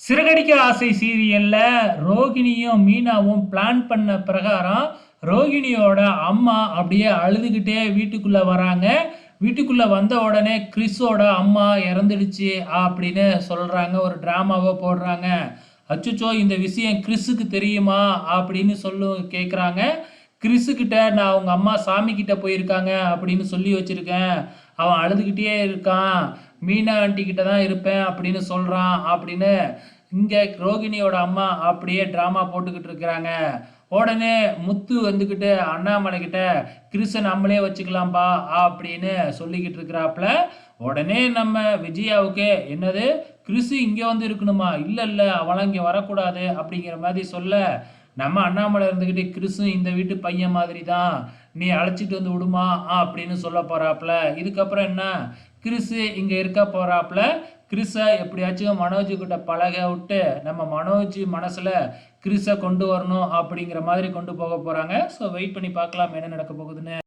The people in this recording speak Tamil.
சிறகடிக்க ஆசை சீரியல்ல ரோகிணியும் மீனாவும் பிளான் பண்ண பிரகாரம் ரோகிணியோட அம்மா அப்படியே அழுதுகிட்டே வீட்டுக்குள்ள வராங்க. வீட்டுக்குள்ள வந்த உடனே கிறிஸோட அம்மா இறந்துடுச்சு அப்படின்னு சொல்றாங்க. ஒரு டிராமாவை போடுறாங்க. அச்சுச்சோ, இந்த விஷயம் கிறிஸுக்கு தெரியுமா அப்படின்னு கேட்குறாங்க. கிறிஸுக்கிட்ட நான் அவங்க அம்மா சாமி கிட்ட போயிருக்காங்க அப்படின்னு சொல்லி வச்சிருக்கேன். அவன் அழுதுகிட்டே இருக்கான். மீனா ஆண்டி கிட்ட தான் இருப்பேன் அப்படின்னு சொல்றான் அப்படின்னு இங்க ரோகிணியோட அம்மா அப்படியே டிராமா போட்டுக்கிட்டு இருக்கிறாங்க. உடனே முத்து வந்துக்கிட்டு அண்ணாமலை கிட்ட கிறிஸை நம்மளே வச்சுக்கலாம்பா அப்படின்னு சொல்லிக்கிட்டு இருக்கிறாப்புல. உடனே நம்ம விஜயாவுக்கு என்னது, கிறிஸு இங்கே வந்து இருக்கணுமா, இல்லை இல்லை அவளாம் இங்கே வரக்கூடாது அப்படிங்கிற மாதிரி சொல்ல, நம்ம அண்ணாமலை இருந்துக்கிட்டு கிறிஸு இந்த வீட்டு பையன் மாதிரி தான், நீ அழைச்சிட்டு வந்து விடுமா அப்படின்னு சொல்ல போறாப்புல. இதுக்கப்புறம் என்ன, கிறிஸு இங்கே இருக்க போறாப்புல. கிறிஸை எப்படியாச்சும் மனோஜ் கிட்ட பழக விட்டு நம்ம மனோஜ் மனசுல கிறிஸை கொண்டு வரணும் அப்படிங்கிற மாதிரி கொண்டு போக போறாங்க. ஸோ வெயிட் பண்ணி பார்க்கலாம் என்ன நடக்க போகுதுன்னு.